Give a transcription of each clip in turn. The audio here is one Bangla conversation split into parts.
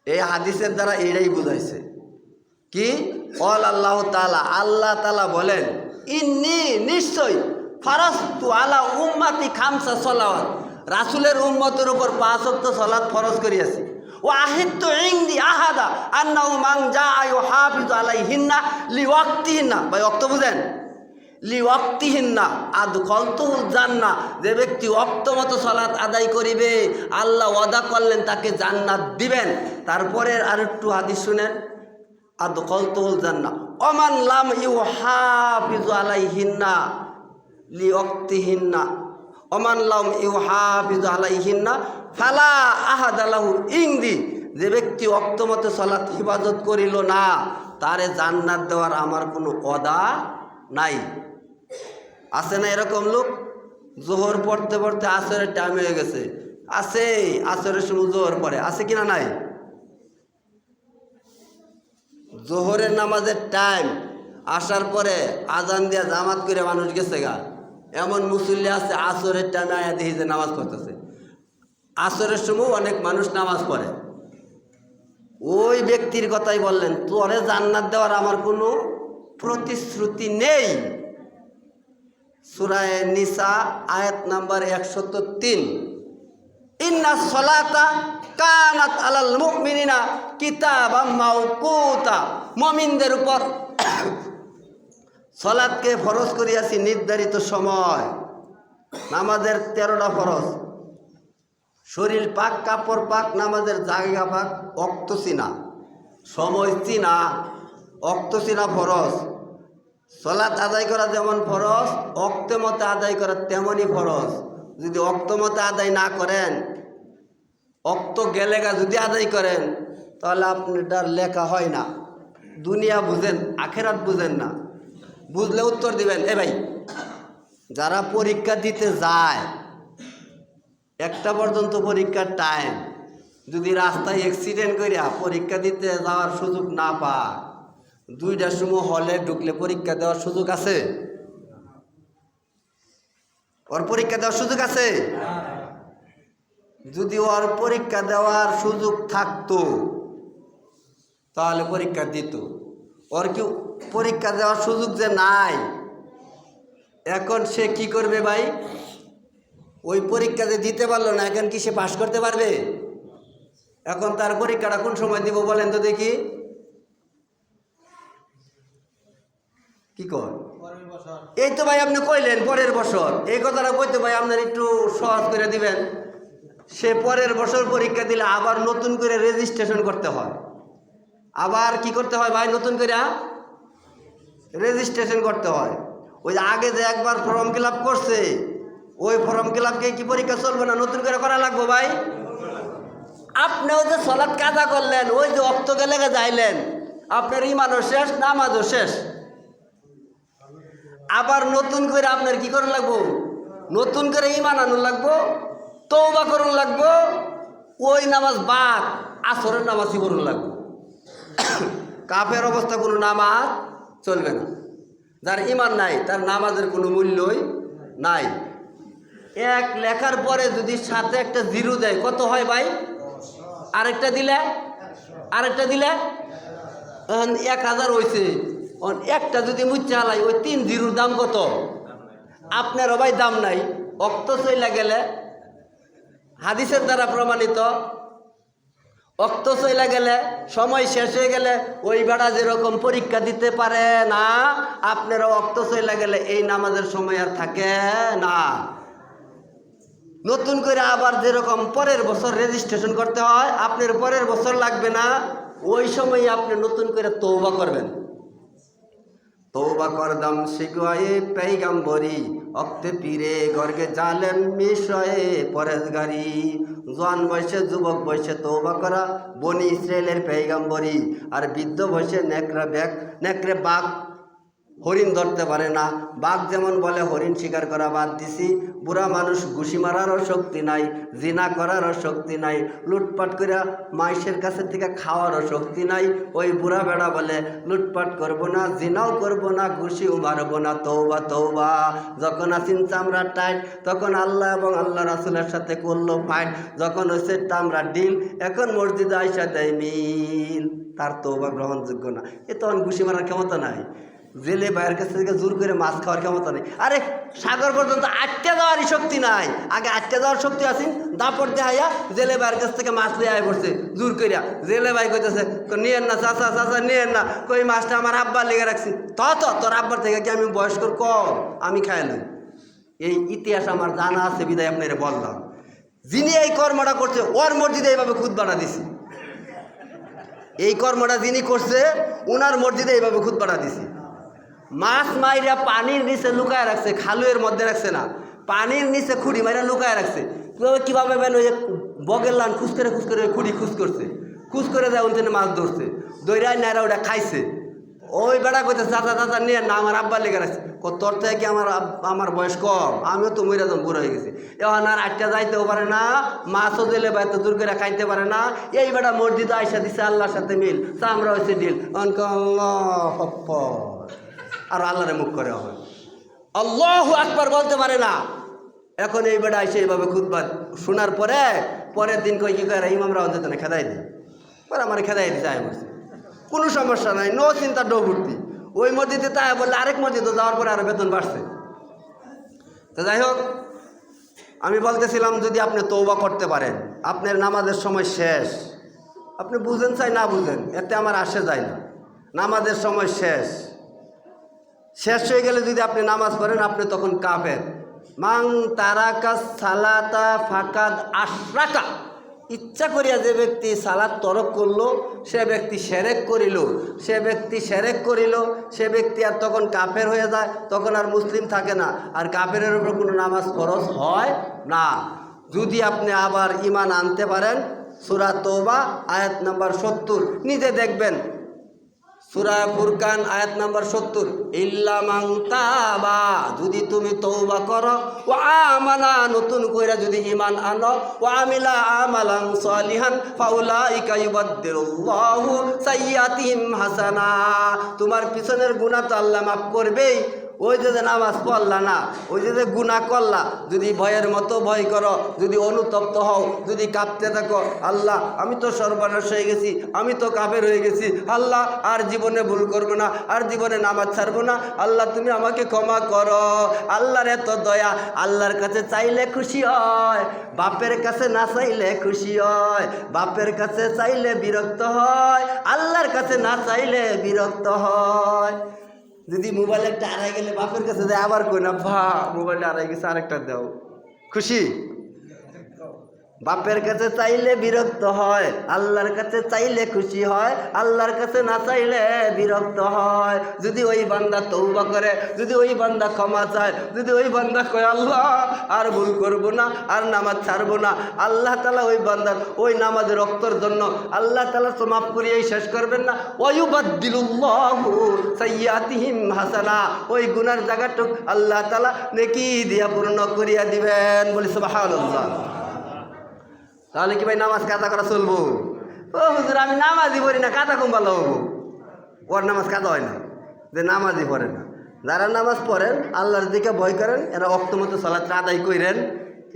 এই হাদিসের দ্বারা এটাই বুঝাইছে কি অল আল্লাহ তাআলা, আল্লাহ তাআলা বলেন ইন্নী নিশ্চয় ফারাজতু আলা উম্মতি খামসা সলাওয়াত, রাসূলের উম্মতের উপর 5 ওয়াক্ত সালাত ফরজ করিয়াছি। ওয়া আহিদতু ইনদি আহাদা আন্নাহু মান জাআ ইউহাফিজু আলাইহিন্না লিওয়াক্তিহিন্না, ভাই ওয়াক্ত বুঝেন, লিওয়াক্তিহিন্না আদখালতুহুল জান্নাহ, যে ব্যক্তি ওয়াক্ত মতো সালাত আদায় করিবে আল্লাহ ওয়াদা করলেন তাকে জান্নাত দিবেন। তারপরে আরেকটু হাদিস শুনেন, আদখালতুহুল জান্নাহ ওমান লাম ইউহাফিজু আলাইহিন্না লিওয়াক্তিহিন্না ওমান লাম ইউহাফিজু আলাইহিন্না ফালা আহাদা লাহু ইনদি, যে ব্যক্তি ওয়াক্ত মতো সালাত হিফাজত করিল না তারে জান্নাত দেওয়ার আমার কোনো ওয়াদা নাই। আছে না এরকম লোক? জোহর পড়তে পড়তে আসরের টাইম হয়ে গেছে, আছে আসরের সময় জোহর পড়ে, আছে কিনা নাই? জোহরের নামাজের টাইম আসার পরে আজান দিয়া জামাত করে মানুষ গেছে গা, এমন মুসল্লি আছে আসরের টাইমে আয়া দেখি যে নামাজ পড়তেছে। আসরের সময় অনেক মানুষ নামাজ পড়ে, ওই ব্যক্তির কথাই বললেন তোরে জান্নাত দেওয়ার আমার কোনো প্রতিশ্রুতি নেই। সূরা নিসা আয়াত নাম্বার 103, ইন্না সলাতা কানাত আলাল মুমিনিনা কিতাবাম মাওকুতা, মুমিনদের উপর সলাতকে ফরজ করিয়াছি নির্ধারিত সময়। নামাজের 13টা ফরজ, শরীর পাক, কাপড় পাক, নামাজের জায়গা পাক, ওয়াক্ত চিনা, সময় চিনা, ওয়াক্ত চিনা ফরজ। সলাত আদায় করা যেমন ফরজ, ওয়াক্তে মতে আদায় করা তেমনই ফরজ। যদি ওয়াক্ত মতে আদায় না করেন, ওয়াক্ত গেলেগা যদি আদায় করেন তাহলে আপনার লেখা হয় না। দুনিয়া বুঝেন, আখেরাত বুঝেন না। বুঝলে উত্তর দিবেন। এ ভাই, যারা পরীক্ষা দিতে যায় 1টা পর্যন্ত পরীক্ষার টাইম, যদি রাস্তায় অ্যাক্সিডেন্ট করিয়া পরীক্ষা দিতে যাওয়ার সুযোগ না পায়, 2টার সময় হলে ঢুকলে পরীক্ষা দেওয়ার সুযোগ আছে? ওর পরীক্ষা দেওয়ার সুযোগ আছে? যদি ওর পরীক্ষা দেওয়ার সুযোগ থাকতো তাহলে পরীক্ষা দিত। ওর কি পরীক্ষা দেওয়ার সুযোগ যে নাই, এখন সে কি করবে ভাই? ওই পরীক্ষা যে দিতে পারলো না, এখন কি সে পাশ করতে পারবে? এখন তার পরীক্ষাটা কোন সময় দিব বলেন তো দেখি? কি কর? এই তো ভাই আপনি কইলেন পরের বছর, এই কথাটা কইতে ভাই আপনার একটু সহজ করে দিবেন। সে পরের বছর পরীক্ষা দিলে আবার নতুন করে রেজিস্ট্রেশন করতে হয়। আবার কি করতে হয় ভাই? নতুন করে রেজিস্ট্রেশন করতে হয়। ওই আগে যে একবার ফর্ম ফিল আপ করছে, ওই ফর্ম ফিল আপকে কি পরীক্ষা চলবে না? নতুন করে করা লাগবে ভাই। আপনিও যে সলাৎ কাজা করলেন, ওই যে ওয়াক্ত গেলে যাইলেন, আপনার ইমানও শেষ, নামাজও শেষ। আবার নতুন করে আপনার কি করা লাগবো? নতুন করে ইমান আনুন লাগবো, তওবা করুন লাগবো, ওই নামাজ বাদ আসরের নামাজই করুন লাগবো। কাফের অবস্থা কোনো নামাজ চলবে না। যার ইমান নাই তার নামাজের কোনো মূল্যই নাই। এক লেখার পরে যদি সাথে একটা জিরো দেয় কত হয় ভাই? আরেকটা দিলে 1000 হয়েছে। একটা যদি মুচ্ছা হালাই, ওই 3 জিরোর দাম কত? আপনারও ভাই দাম নাই। অক্ত চইলা গেলে, হাদিসের দ্বারা প্রমাণিত, অক্ত চইলা গেলে, সময় শেষ হয়ে গেলে ওই বেড়া যেরকম পরীক্ষা দিতে পারে না, আপনারও অক্ত চইলা গেলে এই নামাজের সময় আর থাকে না। নতুন করে আবার যেরকম পরের বছর রেজিস্ট্রেশন করতে হয়, আপনার পরের বছর লাগবে না, ওই সময় আপনি নতুন করে তওবা করবেন। তওবা করদাম শিখওয়ায়ে পেইগাম্বরি, অক্তে পীরে গর্গে জালেম মিশয়ে পরেজগারি। জোয়ান বয়সে, যুবক বয়সে তওবা করা বনি ইসরায়েলের পেইগাম্বরি, আর বৃদ্ধ বয়সে নেকড়ে বাঘ হরিণ ধরতে পারে না। বাঘ যেমন বলে হরিণ শিকার করা বাদ দিছি, বুড়া মানুষ ঘুষি মারারও শক্তি নাই, জিনা করারও শক্তি নাই, লুটপাট করে মাইসের কাছে থেকে খাওয়ারও শক্তি নাই। ওই বুড়া বেড়া বলে লুটপাট করব না, জিনাও করব না, ঘুষিও মারব না, তৌবা তৌবা। যখন আসিন চামড়া টাইট, তখন আল্লাহ এবং আল্লাহ রাসূলের সাথে করলো ফাইট। যখন হয়েছে চামড়া ডিল, এখন মসজিদে আইসা দেয় মিল, তার তৌবা গ্রহণযোগ্য না। এ তখন ঘুষি মারার ক্ষমতা নাই, জেলে বাইরের কাছ থেকে জোর করে মাছ খাওয়ার ক্ষমতা নেই। আরে সাগর পর্যন্ত আটকে যাওয়ারই শক্তি নাই, আগে আটকে যাওয়ার শক্তি আছেন, দাপট দেখাইয়া জেলে বাইরের কাছ থেকে মাছ লিয়ে আয় পড়ছে জোর করিয়া। জেলে ভাই কইতেছে নিয়েন না চাচা, চাচা নিয়েন না, কই মাছটা আমার আব্বার লেগে রাখছি। তোর আব্বার থেকে কি আমি বয়স্কর কম, আমি খাইলাম। এই ইতিহাস আমার জানা আছে বিদায় আপনারা বললাম। যিনি এই কর্মটা করছে ওর মসজিদে এইভাবে খুতবাটা দিছি, এই কর্মটা যিনি করছে ওনার মসজিদে এইভাবে খুতবাটা দিছি। মাছ মাইরা পানির নিচে লুকায় রাখছে, খালুয়ের মধ্যে রাখছে না, পানির নিচে খুঁড়ি মাইরা লুকায় রাখছে। কীভাবে বেন ওই বগের লান খুশ করে খুঁড়ি খুশ করছে, খুশ করে দেয় ওই মাছ ধরছে, দৈরাই নাইরা ওটা খাইছে। ওই বেড়া কইতে চাচা চাচা নিয়ে না আমার আব্বার লেগে রাখছে। তোর থেকে কি আমার বয়স কম, আমিও তো মইরা যাম, বুড়ো হয়ে গেছি। এখন আর আটটা যাইতেও পারে না, মাছও দিলে বাইতে দূর করে খাইতে পারে না। এই বেড়া মসজিদে আইসা দিছে আল্লাহর সাথে মিল, চামড়া হয়েছে ডিল। আর আল্লাহরে মুখ করে হবে, আল্লাহু আকবার বলতে পারে না। এখন এই বেড়া এসে এইভাবে খুতবা শোনার পরের দিন কই কি করে ইমামরা অন্তত না খেদাই দিই, পরে আমার খেদাই দিতে আয় বলছে কোনো সমস্যা নাই, নো চিন্তা ডো ভর্তি। ওই মসজিদে তাই বললে আরেক মসজিদে যাওয়ার পরে আরও বেতন বাড়ছে। তো যাই হোক, আমি বলতেছিলাম যদি আপনি তওবা করতে পারেন, আপনার নামাজের সময় শেষ, আপনি বুঝেন চাই না বুঝেন এতে আমার আসে যায় না, নামাজের সময় শেষ হয়ে গেলে যদি আপনি নামাজ পড়েন আপনি তখন কাফের। মান তারাকা সালাতা ফাকাদ আশরাকা, ইচ্ছা করিয়া যে ব্যক্তি সালাত তরক করলো সে ব্যক্তি শিরক করিল, সে ব্যক্তি আর তখন কাফের হয়ে যায়, তখন আর মুসলিম থাকে না, আর কাফেরের উপর কোনো নামাজ ফরজ হয় না। যদি আপনি আবার ঈমান আনতে পারেন, সূরা তওবা আয়াত নাম্বার 70 নিজে দেখবেন, সূরা ফুরকান আয়াত নাম্বার 70, ইল্লা মান তাবা, যদি তুমি তওবা করো, ওয়া আমানা, নতুন কইরা যদি ঈমান আনো, ওয়া আমিলা আমালান সালিহান ফাউলাইকা ইউবাদদিলুল্লাহু সাইয়্যাতিহিম হাসানা, তোমার পিছনের গুনাহ তো আল্লাহ মাফ করবেই। ওই যে নামাজ পড়লা না, ওই যে গুনাহ করলা, যদি ভয়ের মতো ভয় করো, যদি অনুতপ্ত হও, যদি কাঁপতে থাকো, আল্লাহ আমি তো সর্বনাশ হয়ে গেছি, আমি তো কাফের হয়ে গেছি, আল্লাহ আর জীবনে ভুল করবো না, আর জীবনে নামাজ ছাড়বো না, আল্লাহ তুমি আমাকে ক্ষমা করো। আল্লাহর এত দয়া, আল্লাহর কাছে চাইলে খুশি হয়, বাপের কাছে না চাইলে খুশি হয়, বাপের কাছে চাইলে বিরক্ত হয়, আল্লাহর কাছে না চাইলে বিরক্ত হয়। যদি মোবাইল একটা হারাই গেলে বাপের কাছে দেয়, আবার কই না ভা মোবাইলটা হারাই গেছে আরেকটা দাও, খুশি। বাপের কাছে চাইলে বিরক্ত হয়, আল্লাহর কাছে চাইলে খুশি হয়, আল্লাহর কাছে না চাইলে বিরক্ত হয়। যদি ওই বান্দা তওবা করে, যদি ওই বান্দা ক্ষমা চায়, যদি ওই বান্দা কয় আল্লাহ আর ভুল করব না, আর নামাজ ছাড়বো না, আল্লাহ তাআলা ওই বান্দার ওই নামাজের রক্তর জন্য আল্লাহ তাআলা তো মাফ করিয়েই শেষ করবেন না। ওয়ায়ুবাদদিলুল্লাহু সাইয়্যাতিহিম হাসানা, ওই গুনার জায়গাটুক আল্লাহ তাআলা নেকি দিয়া পূর্ণ করিয়া দিবেন। বলি সুবহানাল্লাহ। তাহলে কি ভাই নামাজ কাজা করা চলবো? ও হুজুর আমি নামাজই পড়ি না, কাজা কম ভালো হবো? ওর নামাজ কাজা হয় না, যে নামাজই পড়ে না। যারা নামাজ পড়েন, আল্লাহর দিকে ভয় করেন, এরা ওয়াক্ত মতো সালাত আদায় করেন,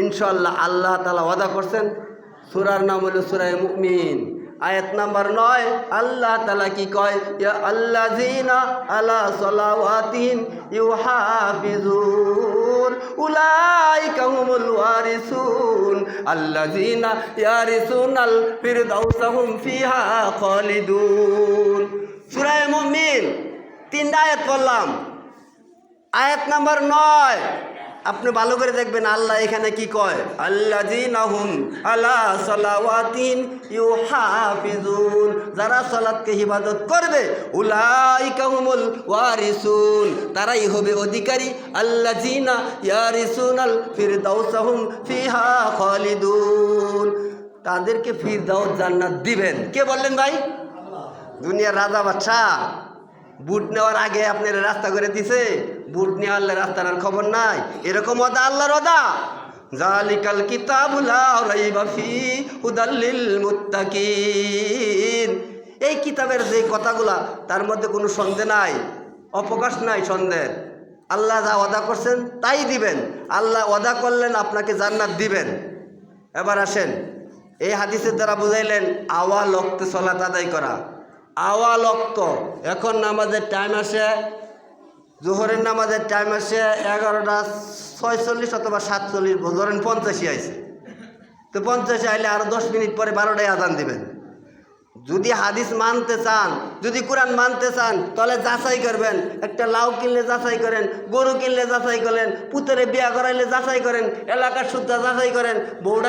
ইনশাআল্লাহ আল্লাহ তাআলা ওয়াদা করছেন। সূরার নাম হলো সূরা মুমিন, আয়াত নাম্বার 9। আল্লাহ তাআলা কি কয়? ইয়া আল্লাযিনা আলা সালাওয়াতিহিম ইউহাফিজুন উলাইকা হুমুল ওয়ারিসুন আল্লাযিনা ইয়ারিসুনাল ফিরদাউসা হুম ফিহা খালিদুন। সূরা মুমিন 3টা আয়াত পড়লাম। আয়াত নাম্বার 9 আপনি ভালো করে দেখবেন আল্লাহ এখানে কি কয়, আল্লাযিনা হুম আলা সালাওয়াতিন ইউহাফিজুন, যারা সালাতকে হিফাজত করবে, উলাইকা হুমুল ওয়ারিসুন, তারাই হবে অধিকারী, আল্লাযিনা ইয়ারিসুনাল ফিরদাউসা হুম ফিহা খালিদুন, তাদেরকে ফিরদাউস জান্নাত দিবেন। কে বললেন ভাই? দুনিয়ার রাজা বাদশা বুট নেওয়ার আগে আপনার রাস্তা করে দিছে, বুট নেওয়ার রাস্তার খবর নাই। এরকম ওদা আল্লাহর ওদা, জালিকাল কিতাবুল লা রাইবা ফিহি হুদাল লিল মুত্তাকিন। এই কিতাবের যে কথাগুলা তার মধ্যে কোনো সন্দেহ নাই, অবকাশ নাই সন্দেহের। আল্লাহ যা ওয়াদা করছেন তাই দিবেন। আল্লাহ ওয়াদা করলেন আপনাকে জান্নাত দিবেন। এবার আসেন, এই হাদিসের দ্বারা বুঝাইলেন আওয়াল ওয়াক্তে সালাত আদায় করা। আওয়াল ওয়াক্ত, এখন নামাজের টাইম আসে, জোহরের নামাজের টাইম আসে 11:46 অথবা 47, ধরেন 85 আইছে, তো 85 আইলে আরও 10 মিনিট পরে 12টায় আজান দিবেন। যদি হাদিস মানতে চান, যদি কোরআন মানতে চান, তাহলে যাচাই করবেন। একটা লাউ কিনলে যাচাই করেন, গরু কিনলে যাচাই করেন, পুতরে বিয়া করাইলে যাচাই করেন, এলাকার সুদ্ধা যাচাই করেন, বউটা